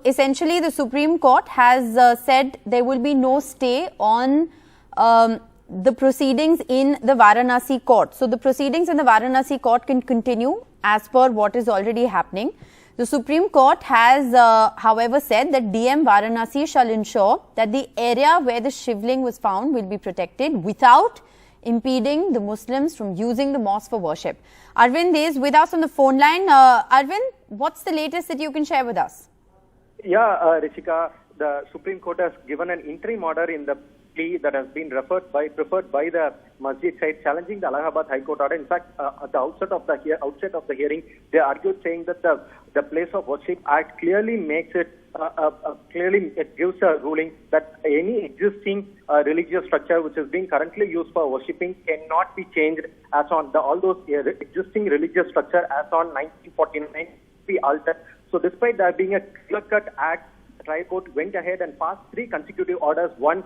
essentially the Supreme Court has said there will be no stay on the proceedings in the Varanasi court. So the proceedings in the Varanasi court can continue as per what is already happening. The Supreme Court has, however, said that DM Varanasi shall ensure that the area where the Shivling was found will be protected without impeding the Muslims from using the mosque for worship. Arvind is with us on the phone line. Arvind, what's the latest that you can share with us? Yeah, Rishika, the Supreme Court has given an interim order in the plea that has been preferred by the Masjid side, challenging the Allahabad High Court order. In fact, at the outset of the hearing, they argued saying that the Place of Worship Act clearly makes it it gives a ruling that any existing religious structure which is being currently used for worshipping cannot be changed as on all those existing religious structure as on 1949 be altered. So despite there being a clear-cut act, the trial court went ahead and passed 3 consecutive orders. One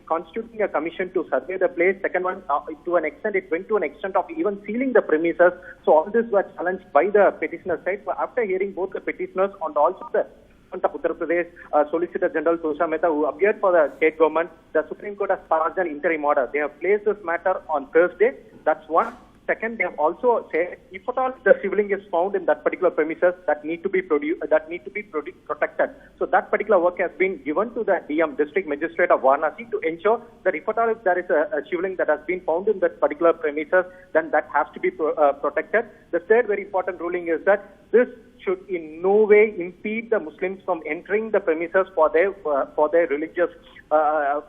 constituting a commission to survey the place. Second one, it went to an extent of even sealing the premises. So all this was challenged by the petitioner side. So after hearing both the petitioners and also the Uttar Pradesh Solicitor General Tosha Mehta, who appeared for the state government, the Supreme Court has passed an interim order. They have placed this matter on Thursday. That's one. Second, they have also said if at all the Shivling is found in that particular premises that need to be protected. So that particular work has been given to the DM, District Magistrate of Varanasi, to ensure that if at all there is a Shivling that has been found in that particular premises, then that has to be protected. The third very important ruling is that this should in no way impede the Muslims from entering the premises for their religious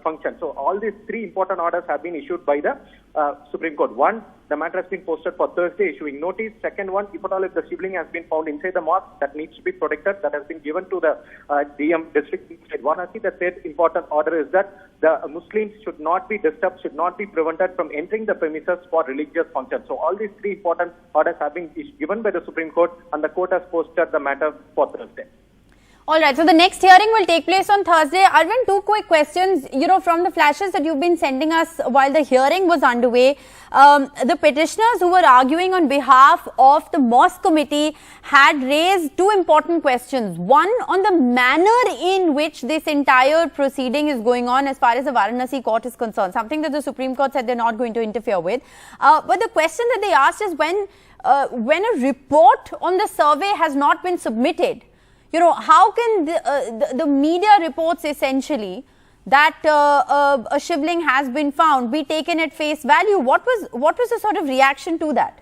function. So all these 3 important orders have been issued by the Supreme Court. One, the matter has been posted for Thursday, issuing notice. Second one, if at all if the Shivling has been found inside the mosque, that needs to be protected. That has been given to the DM District Magistrate Varanasi. The third important order is that the Muslims should not be disturbed, should not be prevented from entering the premises for religious functions. So all these 3 important orders have been given by the Supreme Court, and the court has posted the matter for Thursday. All right, so the next hearing will take place on Thursday. Arvind, 2 quick questions. From the flashes that you've been sending us while the hearing was underway, the petitioners who were arguing on behalf of the mosque committee had raised 2 important questions. One, on the manner in which this entire proceeding is going on as far as the Varanasi court is concerned, something that the Supreme Court said they're not going to interfere with. But the question that they asked is when a report on the survey has not been submitted, how can the media reports essentially that a Shivling has been found be taken at face value? What was the sort of reaction to that?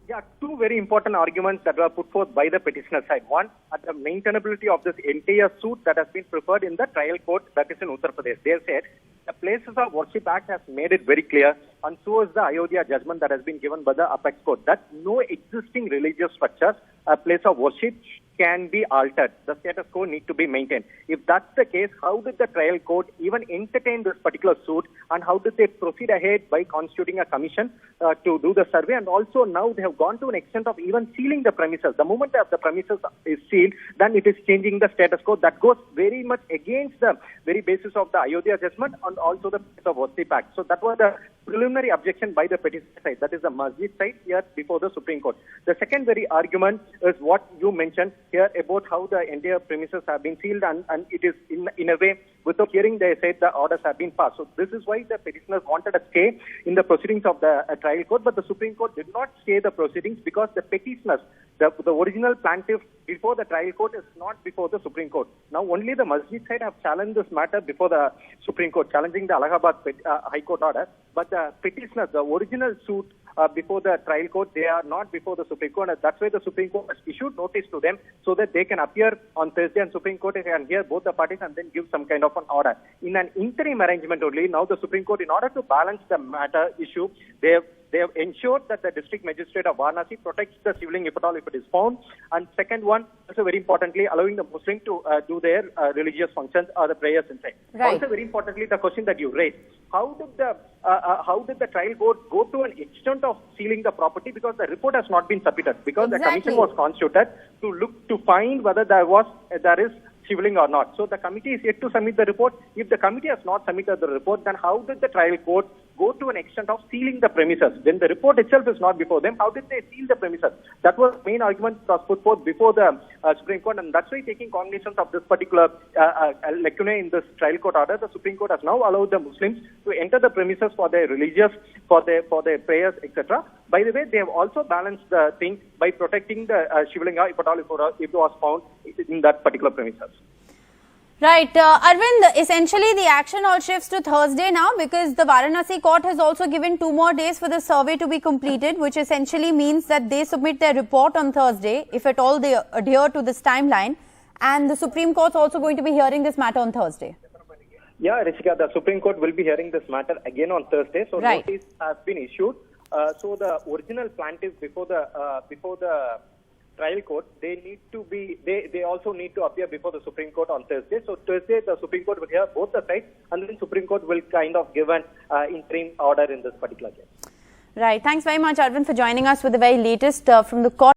Yeah, 2 very important arguments that were put forth by the petitioner side. One, at the maintainability of this entire suit that has been preferred in the trial court that is in Uttar Pradesh. They said the Places of Worship Act has made it very clear, and so is the Ayodhya judgment that has been given by the Apex Court, that no existing religious structures, a place of worship, can be altered. The status quo need to be maintained. If that's the case, how did the trial court even entertain this particular suit, and how did they proceed ahead by constituting a commission to do the survey? And also now they have gone to an extent of even sealing the premises. The moment that the premises is sealed, then it is changing the status quo. That goes very much against the very basis of the Ayodhya judgment and also the Place of Worship Act. So that was the preliminary objection by the petitioner side, that is the Masjid side, here before the Supreme Court. The second very argument is what you mentioned here about how the entire premises have been sealed, and it is in a way, without hearing, they said the orders have been passed. So this is why the petitioners wanted a stay in the proceedings of the trial court, but the Supreme Court did not stay the proceedings because the petitioners, the original plaintiff before the trial court is not before the Supreme Court. Now only the Masjid side have challenged this matter before the Supreme Court, challenging the Allahabad High Court order. But the petitioners, the original suit before the trial court, they are not before the Supreme Court. And that's why the Supreme Court has issued notice to them so that they can appear on Thursday, and Supreme Court can hear both the parties and then give some kind of an order. In an interim arrangement only, now the Supreme Court, in order to balance the matter issue, they have ensured that the District Magistrate of Varanasi protects the Shivling if at all if it is found. And second one, also very importantly, allowing the Muslim to do their religious functions or the prayers inside. Right. Also very importantly, the question that you raised, how did the trial court go to an extent of sealing the property, because the report has not been submitted, because the commission was constituted to find whether there is Shivling or not. So the committee is yet to submit the report. If the committee has not submitted the report, then how did the trial court go to an extent of sealing the premises. When the report itself is not before them, how did they seal the premises? That was the main argument that was put forth before the Supreme Court, and that's why taking cognizance of this particular lacuna in this trial court order, the Supreme Court has now allowed the Muslims to enter the premises for their religious, for their prayers, etc. By the way, they have also balanced the thing by protecting the Shivlinga if it was found in that particular premises. Right. Arvind, essentially the action all shifts to Thursday now because the Varanasi court has also given 2 more days for the survey to be completed, which essentially means that they submit their report on Thursday, if at all they adhere to this timeline. And the Supreme Court is also going to be hearing this matter on Thursday. Yeah, Rishika, the Supreme Court will be hearing this matter again on Thursday. So right. Notice has been issued. So the original plaintiffs before the trial court, they also need to appear before the Supreme Court on Thursday. So Thursday, the Supreme Court will hear both the sides, and then Supreme Court will kind of give an interim order in this particular case. Right. Thanks very much, Arvind, for joining us with the very latest from the court.